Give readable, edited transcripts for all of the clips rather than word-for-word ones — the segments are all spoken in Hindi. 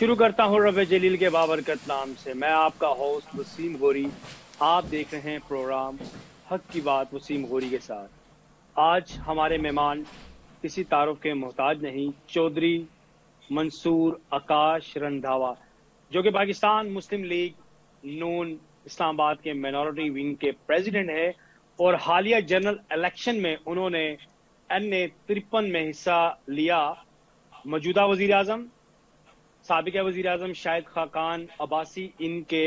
शुरू करता हूँ रब जलील के बाबरकत नाम से। मैं आपका होस्ट वसीम गोरी। आप देख रहे हैं प्रोग्राम हक की बात वसीम गोरी के साथ। आज हमारे मेहमान किसी तारुफ के मोहताज नहीं, चौधरी मंसूर आकाश रंधावा, जो कि पाकिस्तान मुस्लिम लीग नून इस्लामाबाद के माइनॉरिटी विंग के प्रेसिडेंट है और हालिया जनरल इलेक्शन में उन्होंने NA-53 में हिस्सा लिया। मौजूदा वजीर आजम, साबिका वजीर आजम शाहिद खाकान अब्बासी इनके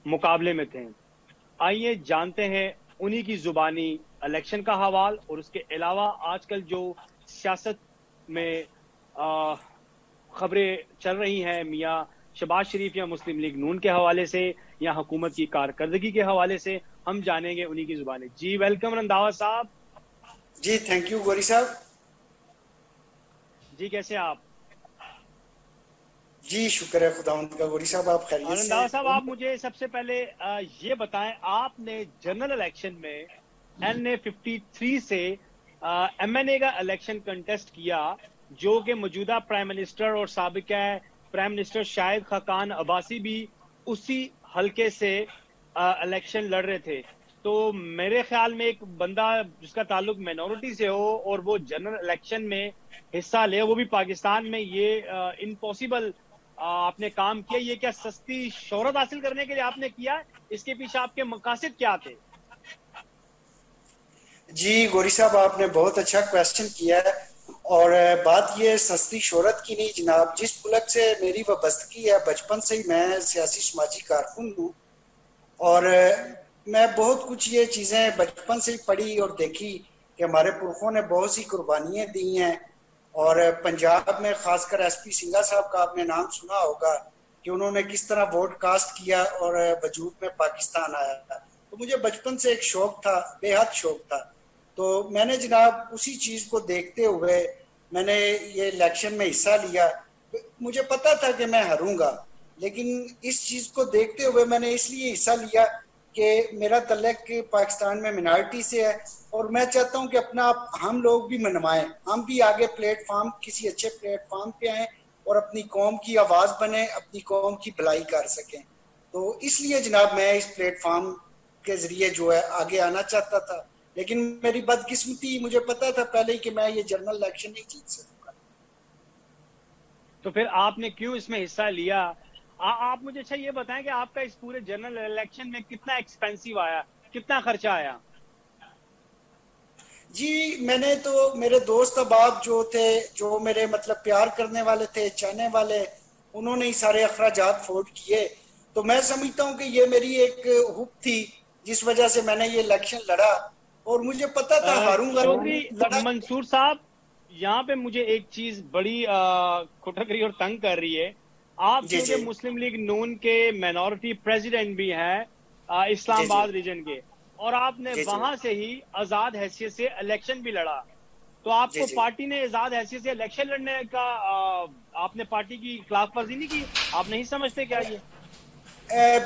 मुकाबले में थे। आइए जानते हैं उन्हीं की जुबानी इलेक्शन का हवाल और उसके अलावा आजकल जो सियासत में खबरें चल रही हैं मियाँ शहबाज शरीफ या मुस्लिम लीग नून के हवाले से या हुकूमत की कारकर्दगी के हवाले से हम जानेंगे उन्हीं की जुबानी। जी वेलकम रंधावा साहब। जी थैंक यू गोरी साहब। जी कैसे आप? जी शुक्र है खुदावंद का। गोरी साहब आप खैरियत से? रंधावा साहब, आप मुझे सबसे पहले ये बताएं, आपने जनरल इलेक्शन में NA-53 से MNA का इलेक्शन कंटेस्ट किया, जो कि मौजूदा प्राइम मिनिस्टर और साबिका प्राइम मिनिस्टर शाहिद खाकान अब्बासी भी उसी हलके से इलेक्शन लड़ रहे थे। तो मेरे ख्याल में एक बंदा जिसका ताल्लुक माइनॉरिटी से हो और वो जनरल इलेक्शन में हिस्सा ले, वो भी पाकिस्तान में, ये इम्पॉसिबल आपने काम किया। ये क्या सस्ती शोहरत हासिल करने के लिए आपने किया? इसके पीछे आपके मकासद क्या थे? जी गोरी साहब आपने बहुत अच्छा क्वेश्चन किया है। और बात ये सस्ती शोहरत की नहीं जनाब। जिस मुल्क से मेरी वाबस्तगी है, बचपन से ही मैं सियासी समाजी कारकुन हूँ और मैं बहुत कुछ ये चीज़ें बचपन से ही पढ़ी और देखी कि हमारे पुरखों ने बहुत सी कुर्बानियाँ दी हैं। और पंजाब में खासकर SP सिंघा साहब का आपने नाम सुना होगा कि उन्होंने किस तरह वोट कास्ट किया और वजूद में पाकिस्तान आया था। तो मुझे बचपन से एक शौक था, बेहद शौक था। तो मैंने जनाब उसी चीज़ को देखते हुए मैंने ये इलेक्शन में हिस्सा लिया। मुझे पता था कि मैं हारूंगा, लेकिन इस चीज़ को देखते हुए मैंने इसलिए हिस्सा लिया कि मेरा तल्लुक पाकिस्तान में मिनॉरिटी से है और मैं चाहता हूं कि अपना हम लोग भी मनवाएं, हम भी आगे प्लेटफॉर्म, किसी अच्छे प्लेटफॉर्म पे आए और अपनी कौम की आवाज़ बने, अपनी कौम की भलाई कर सकें। तो इसलिए जनाब मैं इस प्लेटफॉर्म के जरिए जो है आगे आना चाहता था। लेकिन मेरी बदकिस्मती, मुझे पता था पहले ही कि मैं ये जनरल इलेक्शन नहीं जीत सकूंगा। तो फिर आपने क्यों इसमें हिस्सा लिया? आप मुझे अच्छा ये बताएं कि आपका इस पूरे जनरल इलेक्शन में कितना एक्सपेंसिव आया, कितना खर्चा आया? जी मैंने तो, मेरे दोस्त अहबाब जो थे, जो मेरे मतलब प्यार करने वाले थे, चाहने वाले, उन्होंने ही सारे अखराजात फोर्ड किए। तो मैं समझता हूँ कि ये मेरी एक हुक थी जिस वजह से मैंने ये इलेक्शन लड़ा और मुझे पता था हारूंगा। चौधरी लड़ा। मंसूर साहब, यहाँ पे मुझे एक चीज बड़ी खटक रही और तंग कर रही है। आप जी क्योंकि जी मुस्लिम लीग नून के माइनॉरिटी प्रेसिडेंट भी हैं जी जी इस्लामाबाद रीजन के, और आपने जी जी वहां से ही आजाद हैसियत से इलेक्शन भी लड़ा, तो जी आपको जी। पार्टी ने आजाद हैसियत से इलेक्शन लड़ने का आपने पार्टी की खिलाफ वर्जी नहीं की? आप नहीं समझते क्या ये?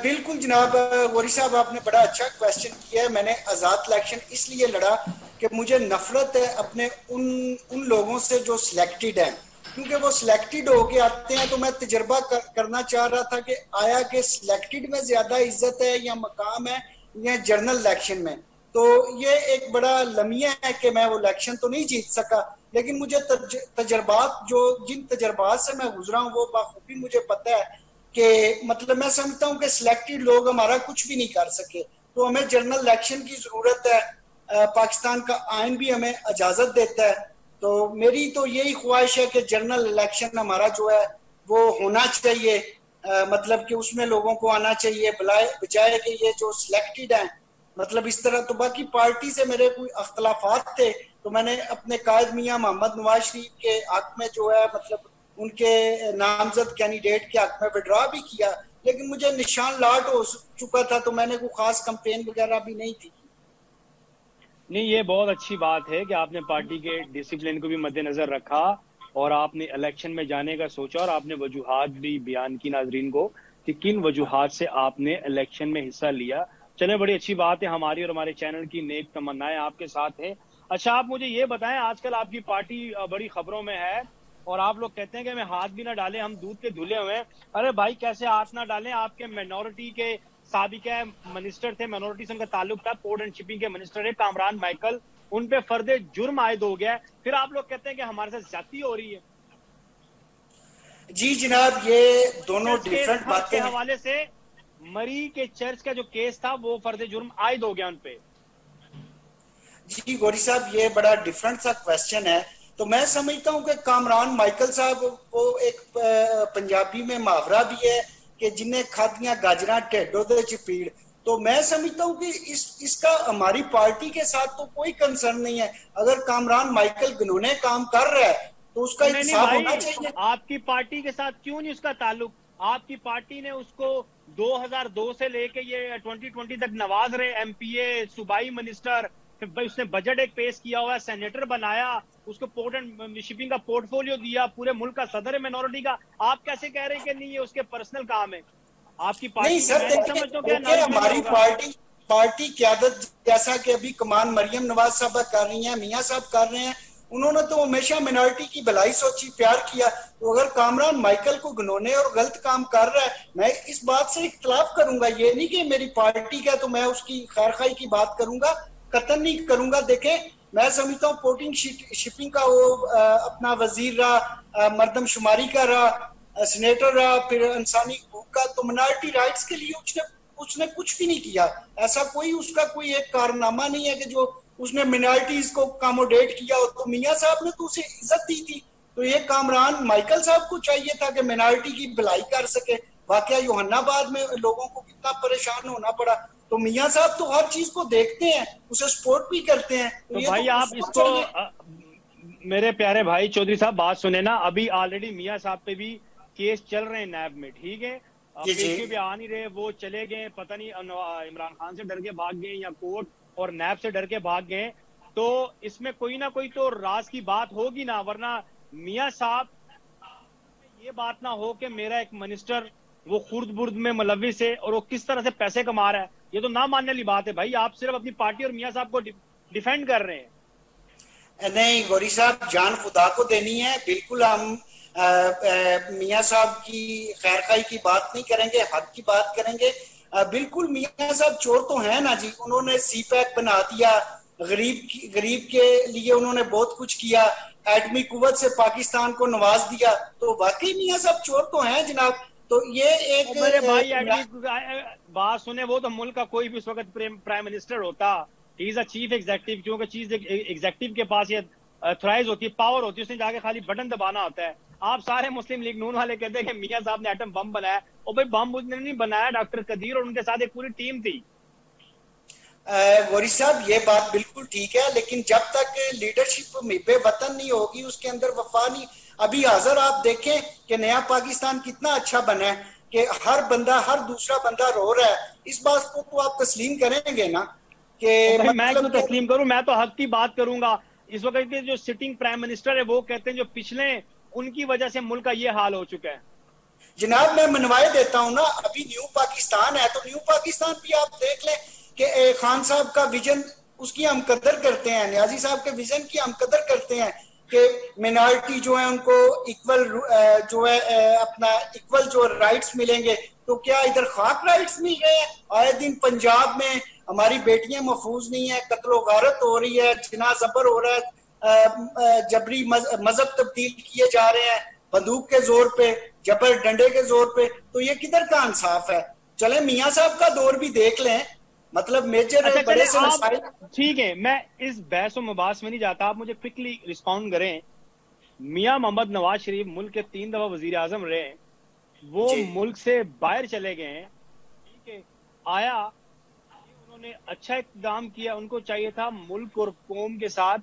बिल्कुल जनाब। गौरी साहब आपने बड़ा अच्छा क्वेश्चन किया है। मैंने आज़ाद इलेक्शन इसलिए लड़ा कि मुझे नफरत है अपने उन उन लोगों से जो सिलेक्टेड हैं, क्योंकि वो सिलेक्टेड होके आते हैं। तो मैं तजर्बा करना चाह रहा था कि आया कि सिलेक्टेड में ज़्यादा इज्जत है या मकाम है या जनरल इलेक्शन में। तो ये एक बड़ा लम्हा है कि मैं वो इलेक्शन तो नहीं जीत सका, लेकिन मुझे तजर्बात, जो जिन तजर्बात से मैं गुजरा हूँ वो बाखूबी मुझे पता है कि मतलब मैं समझता हूँ कि सिलेक्टेड लोग हमारा कुछ भी नहीं कर सके। तो हमें जनरल इलेक्शन की जरूरत है। पाकिस्तान का आइन भी हमें इजाजत देता है। तो मेरी तो यही ख्वाहिश है कि जनरल इलेक्शन हमारा जो है वो होना चाहिए। मतलब कि उसमें लोगों को आना चाहिए बजाय कि ये जो सिलेक्टेड हैं। मतलब इस तरह तो बाकी पार्टी से मेरे कोई अख्तलाफात थे, तो मैंने अपने कायद मियाँ मोहम्मद नवाज शरीफ के हक में जो है मतलब उनके नामजद कैंडिडेट के हक में विड्रॉ भी किया, लेकिन मुझे निशान लाट हो चुका था तो मैंने कोई खास कंपेन वगैरह भी नहीं थी। नहीं, ये बहुत अच्छी बात है कि आपने पार्टी के डिसिप्लिन को भी मद्देनजर रखा और आपने इलेक्शन में जाने का सोचा और आपने वजूहात भी बयान की नाजरीन को कि किन वजूहात से आपने इलेक्शन में हिस्सा लिया। चले, बड़ी अच्छी बात है। हमारी और हमारे चैनल की नेक तमन्नाएं आपके साथ है। अच्छा, आप मुझे ये बताएं, आजकल आपकी पार्टी बड़ी खबरों में है और आप लोग कहते हैं कि हमें हाथ भी ना डालें, हम दूध के धुले हुए हैं। अरे भाई कैसे हाथ ना डालें? आपके मिनॉरिटी के साबिका मिनिस्टर थे, मिनॉरिटी से उनका ताल्लुक था, पोर्ट एंड शिपिंग के मिनिस्टर है कामरान माइकल, उन पे फर्दे जुर्म आयद हो गया है, फिर आप लोग कहते हैं कि हमारे साथ ज्यादती हो रही है। जी जनाब, ये दोनों चर्च केस डिफरेंट था, उसके बातें हैं। हवाले से मरी के चर्च का जो केस था वो फर्दे जुर्म आयद हो गया उन पे। जी गौरी साहब, ये बड़ा डिफरेंट सा क्वेश्चन है। तो मैं समझता हूँ कि कामरान माइकल साहब, वो एक पंजाबी में मुहावरा भी है कि जिन्हें खादियां गाजरा ढेडों दे चपीड़। तो मैं समझता हूँ कि इसका हमारी पार्टी के साथ तो कोई कंसर्न नहीं है। अगर कामरान माइकल घिनौने काम कर रहा है तो उसका नहीं नहीं इंसाफ होना भाई, चाहिए। आपकी पार्टी के साथ क्यों नहीं उसका ताल्लुक? आपकी पार्टी ने उसको 2002 से लेके ये 2020 तक नवाज रहे, एमपीए, सूबाई मिनिस्टर, फिर भाई उसने बजट एक पेश किया हुआ है, सेनेटर बनाया, उसको पोर्ट एंड शिपिंग का पोर्टफोलियो दिया, पूरे मुल्क का सदर है मिनॉरिटी का। आप कैसे कह रहे हैं कि नहीं ये उसके पर्सनल काम है? आपकी नहीं पार्टी के, सर, मैं नहीं देखिए समझता हूँ क्या देखिए, नॉलेज में नहीं हमारी होगा। पार्टी पार्टी क्यादत जैसा कि अभी कमान मरियम नवाज साहब कर रही हैं, मियां साहब कर रहे हैं, उन्होंने तो हमेशा मिनॉरिटी की भलाई सोची, प्यार किया। तो अगर कामरान माइकल को घिनौने और गलत काम कर रहा है, मैं इस बात से इख्तलाफ करूंगा। ये नहीं कि मेरी पार्टी का तो मैं उसकी खैर खाई की बात करूंगा, कतन नहीं करूंगा। देखें, मैं समझता हूँ पोर्टिंग शिपिंग का वो अपना वजीर रहा, मर्दमशुमारी का रहा, सीनेटर रहा, फिर इंसानी हकूक का। तो मिनॉरिटी राइट्स के लिए उसने उसने कुछ भी नहीं किया। ऐसा कोई उसका कोई एक कारनामा नहीं है कि जो उसने मिनॉरिटीज को अकोमोडेट किया हो। तो मियां साहब ने तो उसे इज्जत दी थी। तो ये कामरान माइकल साहब को चाहिए था कि मिनॉरिटी की भलाई कर सके। वाकया यूहन्नाबाद में लोगों को कितना परेशान होना पड़ा। तो मियां साहब तो हर चीज को देखते हैं, उसे सपोर्ट भी करते हैं। तो तो ये तो भाई आप उसको इसको चाहिए। मेरे प्यारे भाई चौधरी साहब बात सुने ना, अभी ऑलरेडी मियां साहब पे भी केस चल रहे हैं नैब में, ठीक है? जी जी। पेशियों पे आ नहीं रहे, वो चले गए, पता नहीं इमरान खान से डर के भाग गए या कोर्ट और नैब से डर के भाग गए। तो इसमें कोई ना कोई तो राज की बात होगी ना, वरना मियां साहब ये बात ना हो कि मेरा एक मिनिस्टर वो खुर्द बुर्द में मुलविस है और वो किस तरह से पैसे कमा रहा है। ये तो ना मानने वाली बात है भाई। आप सिर्फ अपनी पार्टी और मियां साहब को डिफेंड कर रहे हैं। नहीं गौरी साहब, जान खुदा को देनी है। बिल्कुल हम मियां साहब की खैर खाई की बात नहीं करेंगे, हक की बात करेंगे। बिल्कुल मियां साहब चोर तो हैं ना जी। उन्होंने सी पैक बना दिया, गरीब के लिए उन्होंने बहुत कुछ किया, एटमी कुव्वत से पाकिस्तान को नवाज दिया। तो वाकई मियां साहब चोर तो हैं जनाब। तो ये एक और मेरे भाई एडमी बात सुने, वो तो मुल्क का कोई भी उस वक्त प्राइम मिनिस्टर होता, he is a chief executive, क्योंकि चीफ एग्जेक्टिव के पास ये थ्राइज होती है, पावर होती है, उसने जाके खाली बटन दबाना होता है। आप सारे मुस्लिम लीग नून वाले कहते हैं कि मियां साहब ने एटम बम बनाया, और भाई बम उसने नहीं बनाया, डॉक्टर कदीर और उनके साथ एक पूरी टीम थी। गौरी साहब, ये बात बिल्कुल ठीक है, लेकिन जब तक लीडरशिप मिबे वतन नहीं होगी, उसके अंदर वफा नहीं। अभी हाजिर आप देखें कि नया पाकिस्तान कितना अच्छा बना है कि हर बंदा, हर दूसरा बंदा रो रहा है। इस बात को तो आप तस्लीम करेंगे ना और कि भाई मैं क्यों मतलब तस्लीम करूं? मैं तो हक की बात करूंगा। इस वक्त के जो सिटिंग प्राइम मिनिस्टर है वो कहते हैं जो पिछले, उनकी वजह से मुल्क का ये हाल हो चुका है। जनाब मैं मनवाए देता हूं ना। अभी न्यू पाकिस्तान है, तो न्यू पाकिस्तान भी आप देख लें कि खान साहब का विजन, उसकी हम कदर करते हैं, न्याजी साहब के विजन की हम कदर करते हैं कि मिनॉरिटी जो है उनको इक्वल जो है अपना इक्वल जो राइट्स मिलेंगे। तो क्या इधर खाक राइट्स मिल रहे हैं? आए दिन पंजाब में हमारी बेटियां महफूज नहीं है, कत्लो गारत हो रही है, जिना जबर हो रहा है, जबरी मजहब तब्दील किए जा रहे हैं बंदूक के जोर पे, जबर डंडे के जोर पे। तो ये किधर का इंसाफ है? चले मियां साहब का दौर भी देख लें। मतलब मेजर अच्छा चले, बड़े से आप मसाइल। ठीक है, मैं इस बहस और मुबास में नहीं जाता, आप मुझे क्विकली रिस्पॉन्ड करें। मियां मोहम्मद नवाज शरीफ मुल्क के 3 दफा वजीर आजम रहे, वो जी मुल्क से बाहर चले गए हैं, ठीक है? आया, उन्होंने अच्छा इक़दाम किया, उनको चाहिए था मुल्क और कौम के साथ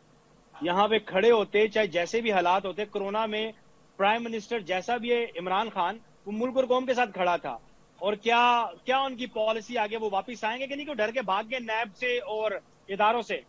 यहाँ पे खड़े होते, चाहे जैसे भी हालात होते। कोरोना में प्राइम मिनिस्टर जैसा भी है इमरान खान, वो मुल्क और कौम के साथ खड़ा था। और क्या क्या उनकी पॉलिसी आगे, वो वापस आएंगे कि नहीं? क्यों डर के भाग गए नैब से और इदारों से?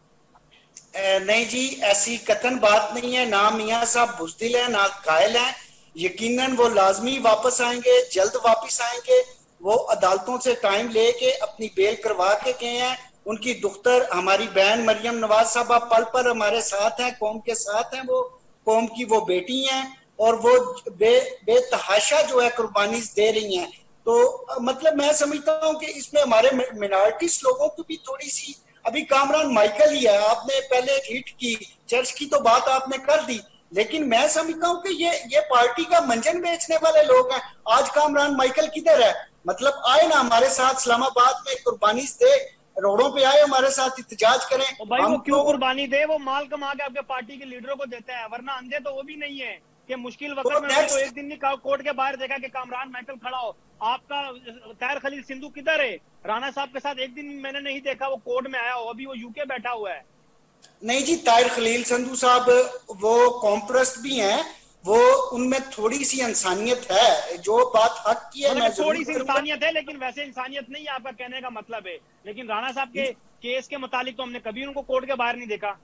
नहीं जी, ऐसी कतन बात नहीं है। ना मियां साहब बुजदिल है, ना कायल हैं। यकीनन वो लाजमी वापस आएंगे, जल्द वापस आएंगे। वो अदालतों से टाइम लेके अपनी बेल करवा के गए हैं। उनकी दुख्तर हमारी बहन मरियम नवाज साहबा पल पर हमारे साथ हैं, कौम के साथ हैं। वो कौम की वो बेटी हैं। और वो बेतहाशा जो है कुर्बानी दे रही हैं। तो मतलब मैं समझता हूँ कि इसमें हमारे मिनॉरिटीज लोगों की भी थोड़ी सी, अभी कामरान माइकल ही है, आपने पहले एक हिट की चर्च की तो बात आपने कर दी, लेकिन मैं समझता हूँ कि ये पार्टी का मंजन बेचने वाले लोग हैं। आज कामरान माइकल किधर है? मतलब आए ना हमारे साथ इस्लामाबाद में कुर्बानी दे, रोडों पे आए हमारे साथ एहतजाज करें। और भाई हम वो क्यों तो कुर्बानी दे? वो माल कमा के आपके पार्टी के लीडरों को देते हैं, वरना अंधे तो वो भी नहीं है कि मुश्किल वक्त तो में उन्होंने तो नेक्स्ट, एक दिन नहीं कोर्ट के बाहर देखा कि कामरान माइकल खड़ा हो। आपका ताहिर खलील सिंधु किधर है? राणा साहब के साथ एक दिन मैंने नहीं देखा वो कोर्ट में आया हो, अभी वो यूके बैठा हुआ है। नहीं जी, ताहिर खलील संधू साहब वो कॉम्प्रस्ट भी हैं, वो उनमें थोड़ी सी इंसानियत है, जो बात हक की है मतलब कि मैं थोड़ी जरूर सी करूंगा। इंसानियत है, लेकिन वैसे इंसानियत नहीं है, आपका कहने का मतलब है। लेकिन राणा साहब के केस के मुतालिक तो हमने कभी उनको कोर्ट के बाहर नहीं देखा।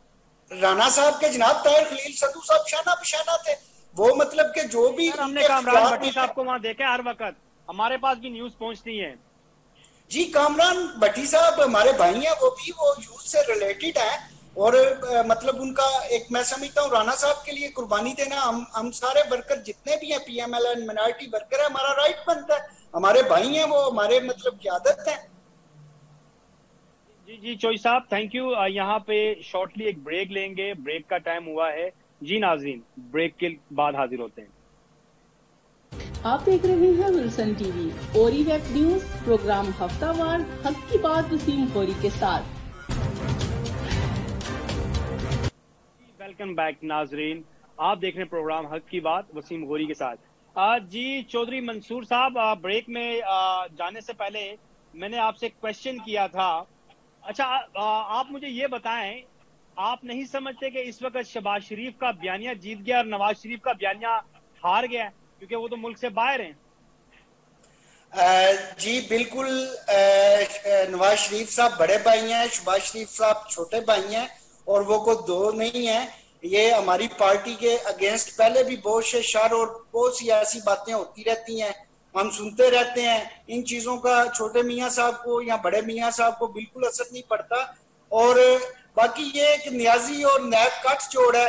राणा साहब के जनाब ताहिर खलील संधू साहब शाना बिशाना थे, वो मतलब के जो भी सर हमने उनके कामरान इख्तियार में भट्टी है। साहब को वहां देखा हर वक्त, हमारे पास भी न्यूज पहुंचती है। जी, कामरान भट्टी साहब हमारे भाई हैं, वो भी वो यूथ से रिलेटेड हैं, और मतलब उनका एक मैं समझता हूँ राणा साहब के लिए कुर्बानी देना, हम सारे वर्कर जितने भी हैं पीएमएल मिनॉरिटी वर्कर है, हमारा राइट बनता है। हमारे भाई हैं वो, हमारे मतलब की आदत है। जी जी चोई साहब, थैंक यू। यहाँ पे शॉर्टली एक ब्रेक लेंगे, ब्रेक का टाइम हुआ है। जी नाज़रीन, ब्रेक के बाद हाजिर होते हैं। आप देख रहे हैं विल्सन टीवी ओरी वेब न्यूज, प्रोग्राम हफ्तावार हक की बात वसीम खोरी के साथ। वेलकम बैक नाजरीन, आप देख रहे हैं प्रोग्राम हक की बात वसीम गोरी के साथ। आज जी चौधरी मंसूर साहब, ब्रेक में जाने से पहले मैंने आपसे क्वेश्चन किया था। अच्छा, आप मुझे ये बताएं, आप नहीं समझते कि इस वक्त शहबाज शरीफ का बयानिया जीत गया और नवाज शरीफ का बयानिया हार गया, क्योंकि वो तो मुल्क से बाहर हैं? जी बिल्कुल, नवाज शरीफ साहब बड़े भाई हैं, शहबाज शरीफ साहब छोटे भाई हैं, और वो को दो नहीं है। ये हमारी पार्टी के अगेंस्ट पहले भी बहुत से शर और बहुत सी ऐसी बातें होती रहती हैं, हम सुनते रहते हैं। इन चीजों का छोटे मियाँ साहब को या बड़े मियाँ साहब को बिल्कुल असर नहीं पड़ता। और बाकी ये एक न्याजी और नैब कट जोड़ है।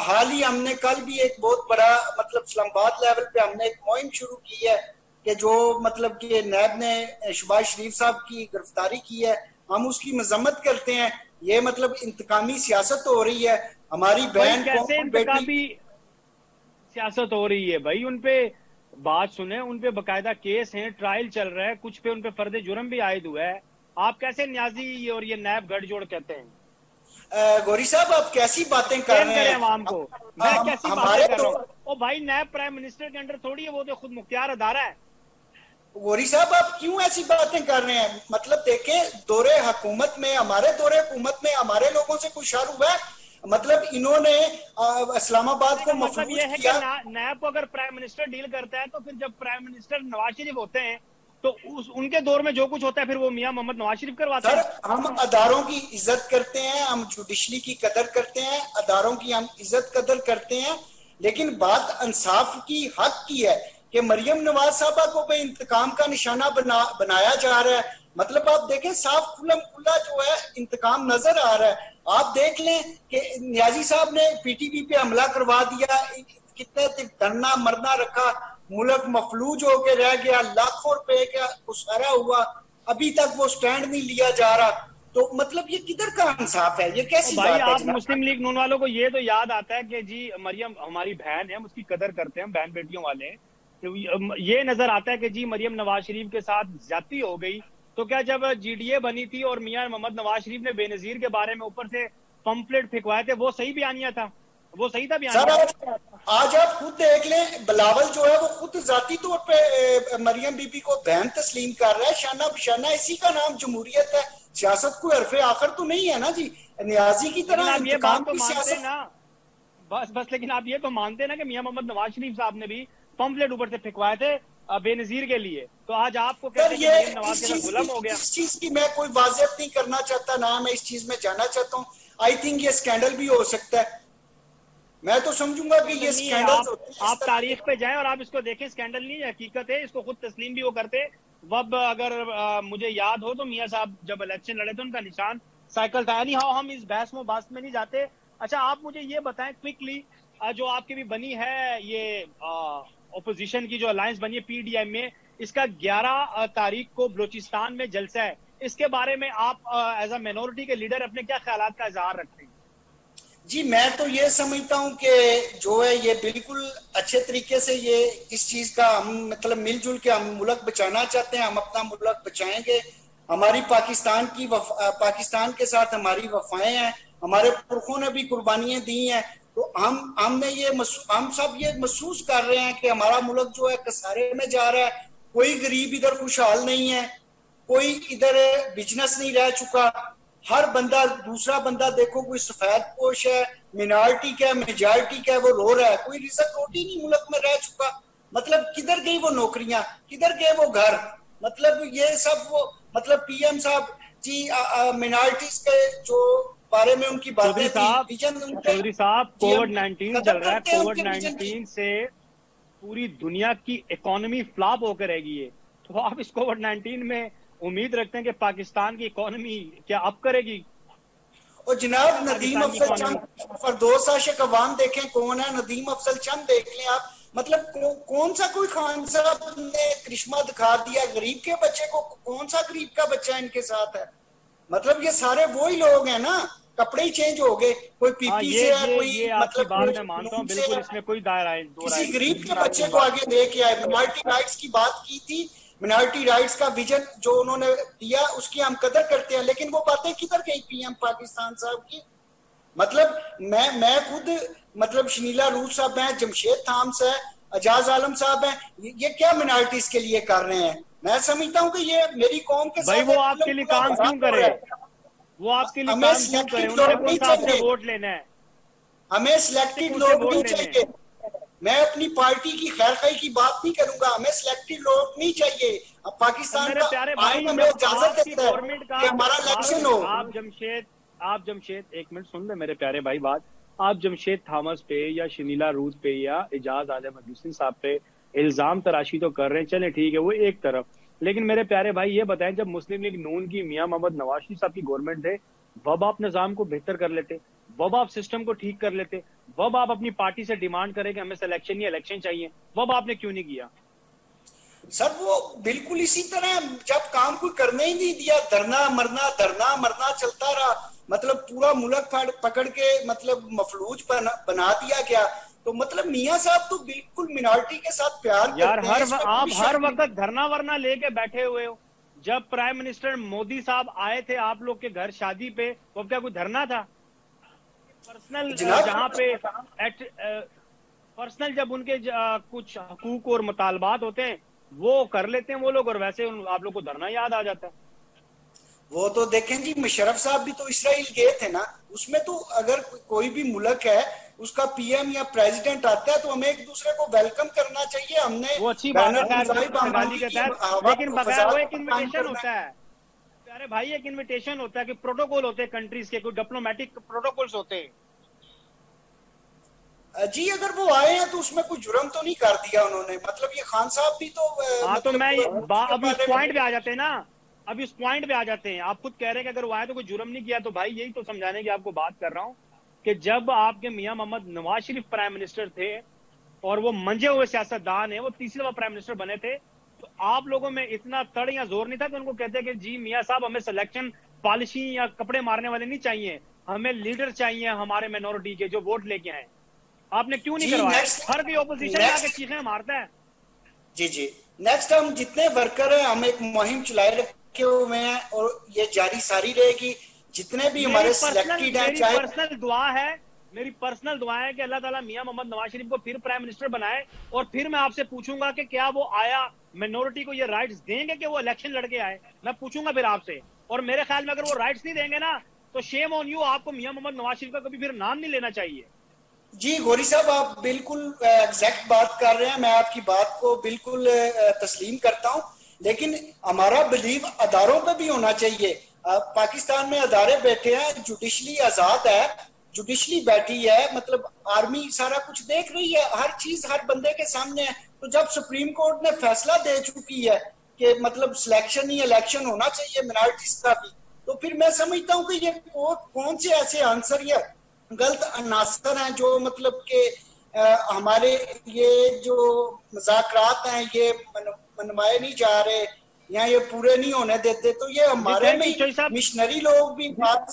हाल ही हमने कल भी एक बहुत बड़ा मतलब इस्लामाबाद लेवल पे हमने एक मुहिम शुरू की है कि जो मतलब कि नैब ने शहबाज शरीफ साहब की गिरफ्तारी की है, हम उसकी मजम्मत करते हैं। ये मतलब इंतकामी सियासत हो रही है। हमारी भाई बहन कैसे कोमल बेटी, इंतकामी सियासत हो रही है? भाई उनपे बात सुने, उनपे बकायदा केस हैं, ट्रायल चल रहा है, कुछ पे उनपे फर्द जुर्म भी आयद हुआ है। आप कैसे न्याजी और ये नैब गठजोड़ कहते हैं? गौरी साहब आप कैसी बातें कर एक्सप्लेन रहे करें हैं? अवाम को, मैं कैसी बातें हमारे कर तो रहा हूँ? ओ भाई, नैब प्राइम मिनिस्टर के अंडर थोड़ी है, वो तो खुद मुख्तियार अदारा है। गौरी साहब आप क्यों ऐसी बातें कर रहे हैं? मतलब देखें, दौरे हुकूमत में, हमारे दौरे हुकूमत में हमारे लोगों से कुछ शर हुआ है? मतलब इन्होंने इस्लामाबाद को मतलब मफलूज ये है कि किया। नैब को अगर प्राइम मिनिस्टर डील करता है, तो फिर जब प्राइम मिनिस्टर नवाज शरीफ होते हैं तो उनके दौर में जो कुछ होता है फिर वो मियां मोहम्मद नवाज शरीफ करवाते सर हैं। हम अदारों की इज्जत करते हैं, हम जुडिशरी की कदर करते हैं, अदारों की हम इज्जत कदर करते हैं, लेकिन बात इंसाफ की, हक की है कि मरियम नवाज साहबा को भी इंतकाम का निशाना बनाया जा रहा है। मतलब आप देखें, साफ खुल्लम खुल्ला जो है इंतकाम नजर आ रहा है। आप देख लें कि न्याजी साहब ने पीटीपी पे हमला करवा दिया, कितने धरना मरना रखा, मुल्क मफलूज होके रह गया, लाखों रुपए का उसारा हुआ, अभी तक वो स्टैंड नहीं लिया जा रहा। तो मतलब ये किधर का इंसाफ है? ये और कैसी भाई बात है आप जनाब? मुस्लिम लीग नून वालों को ये तो याद आता है कि जी मरियम हमारी बहन है, हम उसकी कदर करते हैं, हम बहन बेटियों वाले हैं। तो ये नजर आता है कि जी मरियम नवाज शरीफ के साथ ज्यादती हो गई। तो क्या जब जीडीए बनी थी और मियां मोहम्मद नवाज शरीफ ने बेनजीर के बारे में ऊपर से पंपलेट फेंकवाए थे, वो सही बयानिया था? वो सही था सर बयानिया? आज आप खुद देख लें, बिलावल जो है वो खुद जाती तौर पे मरियम बीबी को बहन तस्लीम कर रहा है, शाना बिशाना। इसी का नाम जमहूरियत है। सियासत को हरफे आखिर तो नहीं है ना जी, न्याजी की लेकिन तरह आप ये इंतकाम बात तो की मानते हैं सियासत। ना, बस बस, लेकिन आप ये तो मानते हैं ना कि मियां मोहम्मद नवाज शरीफ साहब ने भी पंपलेट ऊपर से फेंकवाए थे बेनजीर के लिए। तो आज आपको सर कहते हैं कि ये मरियम नवाज के साथ जुल्म हो गया। इस चीज की मैं कोई वाजियत नहीं करना चाहता, ना मैं इस चीज में जाना चाहता हूँ। आई थिंक ये स्कैंडल भी हो सकता है। मैं तो समझूंगा कि ये स्कैंडल नहीं है, स्कैंडल्स होते हैं इस आप तरह के। तारीख पे जाएं और आप इसको देखें, स्कैंडल नहीं है, हकीकत है, इसको खुद तस्लीम भी वो करते। वब अगर मुझे याद हो तो मियां साहब जब इलेक्शन लड़े थे उनका निशान साइकिल था। नहीं हाँ, हम इस बहस में नहीं जाते। अच्छा, आप मुझे ये बताएं क्विकली जो आपकी भी बनी है ये ओपोजिशन की जो अलायंस बनी है पीडीएम में, इसका 11 तारीख को बलूचिस्तान में जलसा है, इसके बारे में आप एज अ माइनॉरिटी के लीडर अपने क्या ख्यालात का इजहार रखते हैं? जी मैं तो ये समझता हूँ कि जो है ये बिल्कुल अच्छे तरीके से ये इस चीज का हम मतलब मिलजुल के हम मुल्क बचाना चाहते हैं, हम अपना मुल्क बचाएंगे। हमारी पाकिस्तान के साथ हमारी वफाएं हैं, हमारे पुरखों ने भी कुर्बानियां दी हैं। तो हम सब ये महसूस कर रहे हैं कि हमारा मुल्क जो है कसारे में जा रहा है। कोई गरीब इधर खुशहाल नहीं है, कोई इधर बिजनेस नहीं रह चुका। हर बंदा, दूसरा बंदा देखो, कोई सफेद पोश है, मिनॉरिटी का है, मेजॉरिटी का है, वो रो रहा है। कोई रिजक रोटी नहीं मुल्क में रह चुका। मतलब किधर गई वो नौकरियां, किधर गए वो घर? मतलब ये सब वो मतलब पीएम साहब जी मिनॉरिटीज के जो बारे में उनकी बातें थी, विजन चौधरी साहब कोविड-19 चल रहा है, कोविड-19 से पूरी दुनिया की इकोनॉमी फ्लॉप होकर रह गई है। तो आप इस कोविड-19 में उम्मीद रखते हैं कि पाकिस्तान की इकोनॉमी क्या अप करेगी? और जनाब नदीम अफजल चंद, फरदौस आशिक अवाम देखें कौन है, नदीम अफजल चंद देख लें आप। मतलब कौन सा कोई खान साहब ने करिश्मा दिखा दिया गरीब के बच्चे को? कौन सा गरीब का बच्चा इनके साथ है? मतलब ये सारे वही लोग हैं ना, कपड़े ही चेंज हो गए, कोई पीपी से है, कोई मतलब बात मैं मानता हूं, बिल्कुल इसमें कोई किसी गरीब के बच्चे को आगे लेके आए। माइनॉरिटी राइट्स की बात की थी, मिनॉरिटी राइट्स का विजन जो उन्होंने दिया उसकी हम कदर करते हैं, लेकिन वो बातें किधर गई पीएम पाकिस्तान साहब की? मतलब मैं खुद मतलब शनीला रूथ साहब हैं, जमशेद थाम्स है, एजाज आलम साहब हैं, ये क्या मिनॉरिटीज के लिए कर रहे हैं? मैं समझता हूँ कि ये मेरी कौम के भाई साथ वो आपके लिए काम क्यों करे? वो आपके लिए काम क्यों करे? उन्होंने कौन सा आपसे वोट लेना है? हमें सिलेक्टेड लोग नहीं चाहिए। मैं अपनी पार्टी की खैरखाई की बात नहीं करूंगा, हमें सिलेक्टेड लोग नहीं चाहिए। अब पाकिस्तान का आईन हमें इजाजत देता है कि हमारा इलेक्शन हो। आप जमशेद एक मिनट सुन ले मेरे प्यारे भाई बात। आप जमशेद थामस पे या शनीला रूथ पे या एजाज आलम हुसैन साहब पे इल्जाम तराशी तो कर रहे हैं, चले ठीक है वो एक तरफ, लेकिन मेरे प्यारे भाई ये बताएं, जब मुस्लिम लीग नून की मियां मोहम्मद नवाज शरीफ साहब की गवर्नमेंट थे, वब आप निजाम को बेहतर कर लेते, वब आप सिस्टम को ठीक कर लेते, वब आप अपनी पार्टी से डिमांड करें कि हमें सिलेक्शन या इलेक्शन चाहिए, वब आपने क्यों नहीं किया? सर वो बिल्कुल इसी तरह जब काम कोई करने ही नहीं दिया, धरना मरना चलता रहा। मतलब पूरा मुल्क पकड़ के मतलब मफलूज बना दिया गया। तो मतलब मियां साहब तो बिल्कुल मिनॉरिटी के साथ प्यार यार आप हर वक्त धरना वरना लेके बैठे हुए हो। जब प्राइम मिनिस्टर मोदी साहब आए थे आप लोग के घर शादी पे, वो क्या कोई धरना था? पर्सनल जहाँ पे पर्सनल जब उनके कुछ हकूक और मुतालबात होते हैं वो कर लेते हैं वो लोग, और वैसे आप लोग को धरना याद आ जाता है। वो तो देखें जी, मुशर्रफ साहब भी तो इसराइल गए थे ना। उसमें तो अगर कोई भी मुल्क है उसका पीएम या प्रेसिडेंट आता है तो हमें एक दूसरे को वेलकम करना चाहिए। हमने वो अच्छी बात है, लेकिन बगैर वो एक इन्विटेशन होता है प्यारे भाई, एक इन्विटेशन होता है कि प्रोटोकॉल होते हैं कंट्रीज के, कोई डिप्लोमेटिक प्रोटोकॉल्स होते हैं। जी अगर वो आए हैं तो उसमें कोई जुर्म तो नहीं कर दिया उन्होंने। मतलब ये खान साहब भी तो हाँ, मतलब तो मैं अभी इस पॉइंट पे आ जाते हैं ना, अब इस पॉइंट पे आ जाते हैं। आप खुद कह रहे हैं कि अगर वो आए तो कोई जुर्म नहीं किया, तो भाई यही तो समझाने की आपको बात कर रहा हूँ कि जब आपके मियां मोहम्मद नवाज शरीफ प्राइम मिनिस्टर थे और वो मंजे हुए सियासतदान है, वो तीसरी बार प्राइम मिनिस्टर बने थे, तो आप लोगों में इतना तड़ या जोर नहीं था कि उनको कहते कि जी मियां साहब हमें सिलेक्शन पॉलिसी या कपड़े मारने वाले नहीं चाहिए, हमें लीडर चाहिए हमारे माइनॉरिटी के जो वोट लेके आए। आपने क्यों नहीं करवाया? हर कोई ओपोजिशन आके चीखें मारता है। जी नेक्स्ट हम जितने वर्कर हैं हम एक मुहिम चलाए रखे हुए हैं और ये जारी सारी रहेगी। जितने भी हमारे सिलेक्टेड हैं, चाहे मेरी पर्सनल दुआ है कि अल्लाह ताला मियां मोहम्मद नवाज शरीफ को फिर प्राइम मिनिस्टर बनाए, और फिर मैं आपसे पूछूंगा कि क्या वो आया मिनॉरिटी को ये राइट्स देंगे कि वो इलेक्शन लड़के आए। मैं पूछूंगा फिर आपसे, और मेरे ख्याल में अगर वो राइट्स नहीं देंगे ना तो शेम ऑन यू, आपको मियां मोहम्मद नवाज शरीफ का कभी फिर नाम नहीं लेना चाहिए। जी गौरी साहब आप बिल्कुल एग्जैक्ट बात कर रहे हैं, मैं आपकी बात को बिल्कुल तस्लीम करता हूं, लेकिन हमारा बिलीव अदारों पे भी होना चाहिए। पाकिस्तान में अदारे बैठे हैं, जुडिशली आजाद है, जुडिशली बैठी है, मतलब आर्मी सारा कुछ देख रही है, हर चीज हर बंदे के सामने है। तो जब सुप्रीम कोर्ट ने फैसला दे चुकी है कि मतलब सिलेक्शन ही इलेक्शन होना चाहिए मिनॉरिटीज का भी, तो फिर मैं समझता हूँ कि ये कौन से ऐसे आंसर या गलत अनासर हैं जो मतलब के हमारे ये जो मुज़ाकरात हैं ये मनवाए नहीं जा रहे या ये पूरे नहीं होने देते, तो ये हमारे में मिशनरी लोग भी बात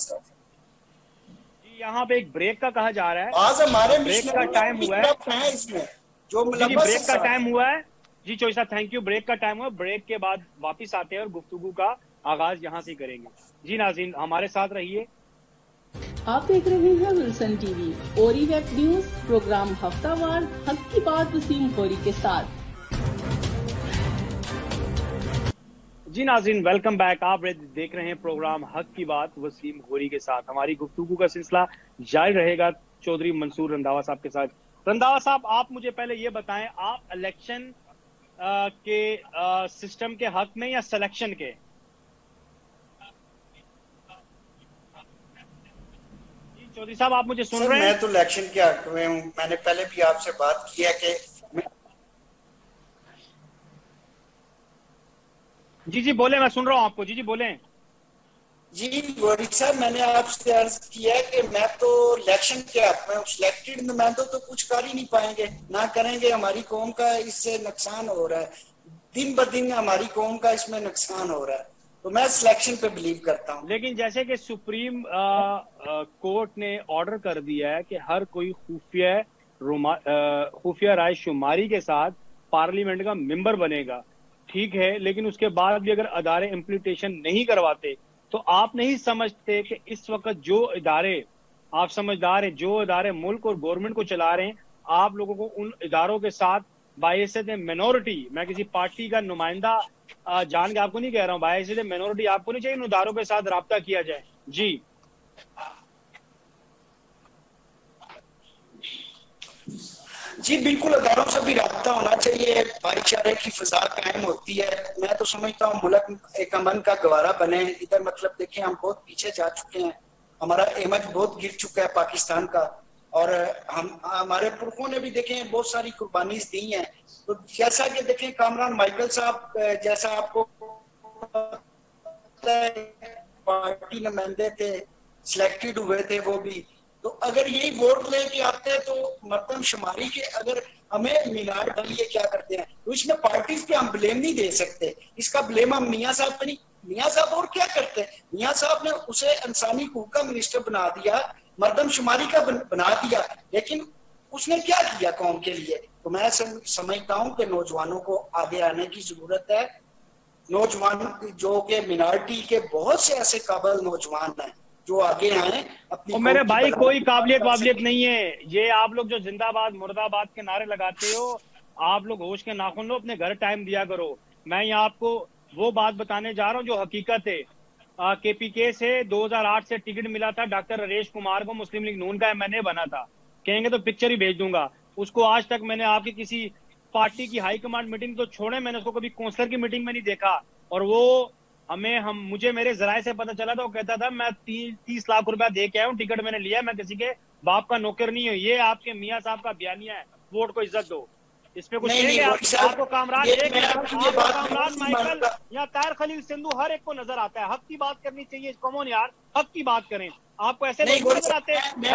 यहाँ पे एक ब्रेक का कहा जा रहा है। आज हमारे ब्रेक का टाइम हुआ है इसमें जो ब्रेक का टाइम हुआ है जी चौधरी साहब, थैंक यू। ब्रेक का टाइम हुआ, ब्रेक के बाद वापिस आते हैं और गुफ्तगू का आगाज यहाँ से करेंगे। जी नाज़रीन हमारे साथ रहिए। आप देख रहे हैं विल्सन टीवी ओरी वेब न्यूज, प्रोग्राम हफ्तावार हक की बात वसीम खोरी के साथ। जी नाज़रीन वेलकम बैक। आप देख रहे हैं प्रोग्राम हक की बात वसीम खोरी के साथ। हमारी गुफ्तगू का सिलसिला जारी रहेगा चौधरी मंसूर रंधावा साहब के साथ। रंधावा साहब, आप मुझे पहले ये बताएं, आप इलेक्शन के सिस्टम के हक में या सिलेक्शन के? चौधरी साहब आप मुझे सुन रहे हैं? मैं तो इलेक्शन के हक में हूँ। मैंने पहले भी आपसे बात की है कि जी बोले, मैं सुन रहा हूँ आपको। जी बोले। जी गोरी साहब, मैंने आपसे अर्ज किया है कि मैं तो इलेक्शन के हक में हूँ। सिलेक्टेड नुमाइंदों तो कुछ कर ही नहीं पाएंगे, ना करेंगे। हमारी कौम का इससे नुकसान हो रहा है, दिन ब दिन हमारी कौम का इसमें नुकसान हो रहा है, तो मैं सिलेक्शन पे बिलीव करता हूँ। लेकिन जैसे कि सुप्रीम कोर्ट ने ऑर्डर कर दिया है कि हर कोई खुफिया राय शुमारी के साथ पार्लियामेंट का मेंबर बनेगा, ठीक है, लेकिन उसके बाद भी अगर अदारे इम्प्लीमेंटेशन नहीं करवाते तो आप नहीं समझते कि इस वक्त जो इदारे, आप समझदार हैं, जो इदारे मुल्क और गवर्नमेंट को चला रहे हैं, आप लोगों को उन इदारों के साथ बायसत मिनोरिटी, मैं किसी पार्टी का नुमाइंदा जान के आपको नहीं कह रहा हूँ, बायसत मिनोरिटी आपको नहीं चाहिए इन इदारों के साथ राब्ता किया जाए? जी जी बिल्कुल, अदारों से भी रब्ता होना चाहिए, भाईचारे की फिजा कायम होती है। मैं तो समझता हूँ मुल्क एक अमन का गवारा बने। इधर मतलब देखें, हम बहुत पीछे जा चुके हैं, हमारा इमेज बहुत गिर चुका है पाकिस्तान का, और हम हमारे पुरखों ने भी देखें बहुत सारी कुर्बानी दी हैं। तो जैसा कि देखें कामरान माइकल साहब जैसा आपको पार्टी नुमाइंदे थे, सिलेक्टेड हुए थे वो भी, तो अगर यही वोट लेके आते हैं तो मर्दमशुमारी के अगर हमें मीनार डालिए क्या करते हैं, तो इसमें पार्टीज पे हम ब्लेम नहीं दे सकते। इसका ब्लेम हम मियाँ साहब पे नहीं, मियाँ साहब और क्या करते हैं? मियाँ साहब ने उसे इंसानी हकूक का मिनिस्टर बना दिया, मर्दमशुमारी का बना दिया, लेकिन उसने क्या किया कौम के लिए? तो मैं समझता हूँ कि नौजवानों को आगे आने की जरूरत है। नौजवान जो के मिनारिटी के बहुत से ऐसे काबिल नौजवान हैं जो आगे आए अपनी। मेरे भाई कोई काबिलियत नहीं है। ये आप लोग जो जिंदाबाद मुर्दाबाद के नारे लगाते हो, आप लोग होश के नाखून लो, अपने घर टाइम दिया करो। मैं यहाँ आपको वो बात बताने जा रहा हूँ जो हकीकत है। KPK से 2008 से टिकट मिला था डॉक्टर नरेश कुमार को, मुस्लिम लीग नून का MNA बना था। कहेंगे तो पिक्चर ही भेज दूंगा उसको। आज तक मैंने आपकी किसी पार्टी की हाईकमांड मीटिंग तो छोड़े, मैंने उसको कभी काउंसलर की मीटिंग में नहीं देखा। और वो मुझे मेरे जराये से पता चला था, वो कहता था मैं 30 लाख रुपया दे के आया हूँ, टिकट मैंने लिया, मैं किसी के बाप का नौकर नहीं हूँ। ये आपके मियाँ साहब का बयानिया है, वोट को इज्जत दो। इसमें कुछ नहीं, आपको कामरान माइकल या तार खलील सिंधु हर एक को नजर आता है। हक की बात करनी चाहिए, कमोन यार, हक की बात करें। आपको ऐसे लोग नजर आते हैं? मैं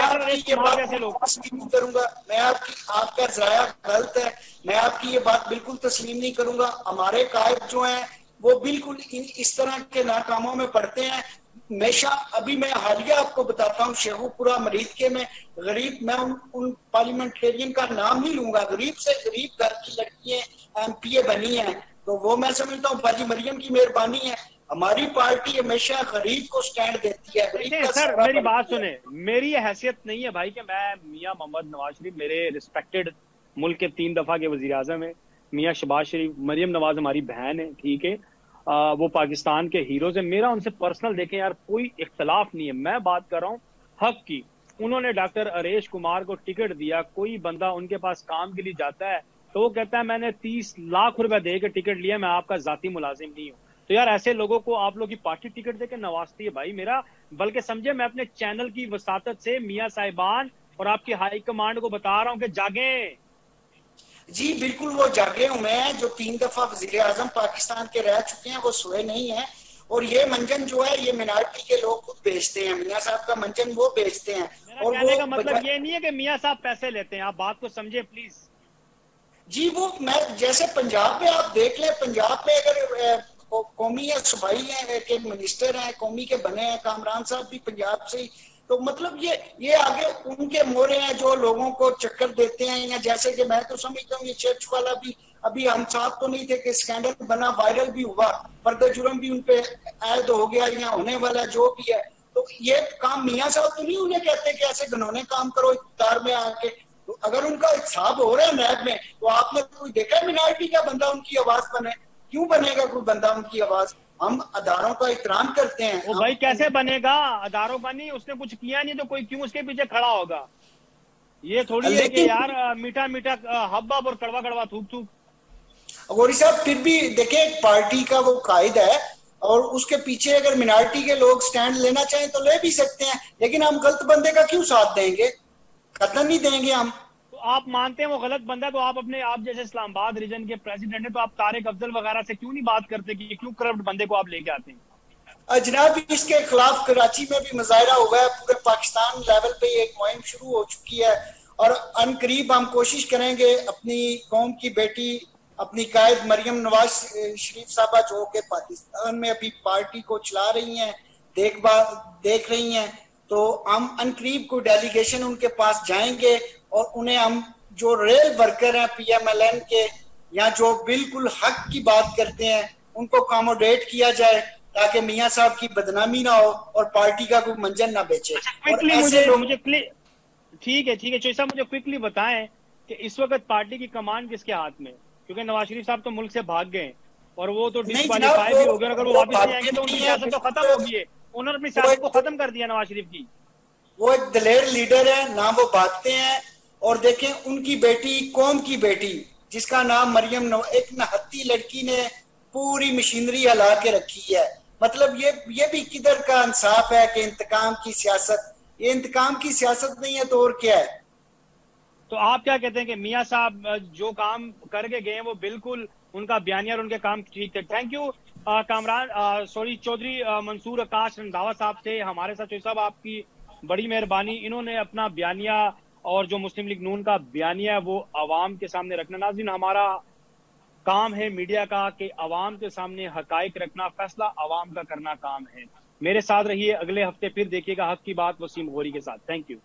आपका जराया गलत है, मैं आपकी ये बात बिल्कुल तस्लीम नहीं करूंगा। हमारे कायद जो हैं वो बिल्कुल इस तरह के नाकामों में पड़ते हैं हमेशा। अभी मैं हालिया आपको बताता हूँ, शेखुपुरा मरीद के में गरीब, मैं उन पार्लियामेंटेरियन का नाम नहीं लूंगा, गरीब से गरीब घर की लड़कियां MPA बनी हैं, तो वो मैं समझता हूँ बाजी मरियम की मेहरबानी है। हमारी पार्टी हमेशा गरीब को स्टैंड देती है। सर मेरी बात सुने, मेरी हैसियत नहीं है भाई कि मैं मियाँ मोहम्मद नवाज शरीफ, मेरे रिस्पेक्टेड मुल्क के 3 दफा के वजीर आजम है, मियाँ शहबाज शरीफ, मरियम नवाज हमारी बहन है, ठीक है, वो पाकिस्तान के हीरोज है। मेरा उनसे पर्सनल देखें यार कोई इख्तलाफ नहीं है, मैं बात कर रहा हूँ हक की। उन्होंने डॉक्टर अरेश कुमार को टिकट दिया, कोई बंदा उनके पास काम के लिए जाता है तो वो कहता है मैंने 30 लाख रुपया दे के टिकट लिया, मैं आपका जाती मुलाजिम नहीं हूँ। तो यार ऐसे लोगों को आप लोग की पार्टी टिकट देके नवाजती है भाई मेरा। बल्कि समझे, मैं अपने चैनल की वसातत से मियाँ साहिबान और आपकी हाई कमांड को बता रहा हूँ कि जागे। जी बिल्कुल, वो जागे हुए हैं। जो 3 दफा वजीर आजम पाकिस्तान के रह चुके हैं वो सोए नहीं है। और ये मंजन जो है ये मिनार्टी के लोग खुद बेचते हैं, मियाँ साहब का मंजन वो बेचते हैं। और कहने का मतलब ये नहीं है कि मियाँ साहब पैसे लेते हैं, आप बात को समझे प्लीज। जी वो मैं जैसे पंजाब में आप देख लें, पंजाब में अगर कौमी या सूबाई है के मिनिस्टर हैं, कौमी के बने हैं, कामरान साहब भी पंजाब से ही, तो मतलब ये आगे उनके मोरे हैं जो लोगों को चक्कर देते हैं। या जैसे कि मैं तो समझता हूँ ये चर्च वाला भी, अभी हम साथ तो नहीं थे कि स्कैंडल बना, वायरल भी हुआ, पर्दा जुर्म भी उनपे ऐड हो गया या होने वाला जो भी है। तो ये काम मियाँ साहब तो नहीं उन्हें कहते कि ऐसे घिनौने काम करो इफ्तार में आके। तो अगर उनका हिसाब हो रहा है नैब में, तो आपने कोई देखा है मिनारिटी का बंदा उनकी आवाज बने? क्यों बनेगा कोई बंदा उनकी आवाज? हम अदारों का एहतराम करते हैं। वो भाई कैसे बनेगा? अदारों का नहीं, उसने कुछ किया नहीं तो कोई क्यों उसके पीछे खड़ा होगा? ये थोड़ी है कि यार मीठा मीठा हब्बा और कड़वा कड़वा थूक थूक। गौरी साहब फिर भी देखें, एक पार्टी का वो कायदा है और उसके पीछे अगर मिनारिटी के लोग स्टैंड लेना चाहें तो ले भी सकते हैं, लेकिन हम गलत बंदे का क्यों साथ देंगे? कतई नहीं देंगे हम। तो आप मानते हैं वो गलत बंदा है, तो आप अपने आप जैसे इस्लामाबाद रीजन के प्रेसिडेंट है, तो आप तारिक अफजल वगैरह से क्यों नहीं बात करते कि क्यों करप्ट बंदे को आप लेके आते हैं? जनाब इसके खिलाफ कराची में भी मुजाहरा हुआ है, पूरे पाकिस्तान लेवल पे एक मुहिम शुरू हो चुकी है और अनकरीब हम कोशिश करेंगे अपनी कौम की बेटी, अपनी कायद मरियम नवाज शरीफ साहबा जो कि पाकिस्तान में अभी पार्टी को चला रही हैं, देख रही हैं, तो हम अनकरीब को डेलीगेशन उनके पास जाएंगे और उन्हें हम जो रेल वर्कर हैं PMLN के या जो बिल्कुल हक की बात करते हैं उनको अकोमोडेट किया जाए ताकि मियाँ साहब की बदनामी ना हो और पार्टी का कोई मंजन ना बेचे। क्विकली मुझे ठीक है चौधरी साहब, मुझे क्विकली बताएं कि इस वक्त पार्टी की कमान किसके हाथ में? क्योंकि नवाज शरीफ साहब तो मुल्क से भाग गए और वो तो डिस्क्वालीफाई भी हो गए, अगर वो वापस नहीं आएंगे तो उनकी सियासत तो खत्म होगी है। उन्होंने अपनी सियासत को खत्म कर दिया नवाज शरीफ की। वो एक दलेर लीडर है ना, वो भागते हैं। और देखें उनकी बेटी, कौम की बेटी जिसका नाम मरियम नवाज, एक नहत्ती लड़की ने पूरी मशीनरी हिला के रखी है। मतलब ये भी किधर का इंसाफ है कि इंतकाम की सियासत? ये इंतकाम की सियासत नहीं है तो और क्या है? तो आप क्या कहते हैं कि मियाँ साहब जो काम करके गए हैं वो बिल्कुल उनका बयानिया और उनके काम ठीक थे? थैंक यू चौधरी मंसूर आकाश रंधावा साहब थे हमारे साथ। चौधरी साहब आपकी बड़ी मेहरबानी, इन्होंने अपना बयानिया और जो मुस्लिम लीग नून का बयानिया है वो आवाम के सामने रखना। नाज़रीन, हमारा काम है मीडिया का कि आवाम के सामने हकाइक रखना, फैसला आवाम का करना काम है। मेरे साथ रहिए, अगले हफ्ते फिर देखिएगा हक की बात वसीम गौरी के साथ। Thank you.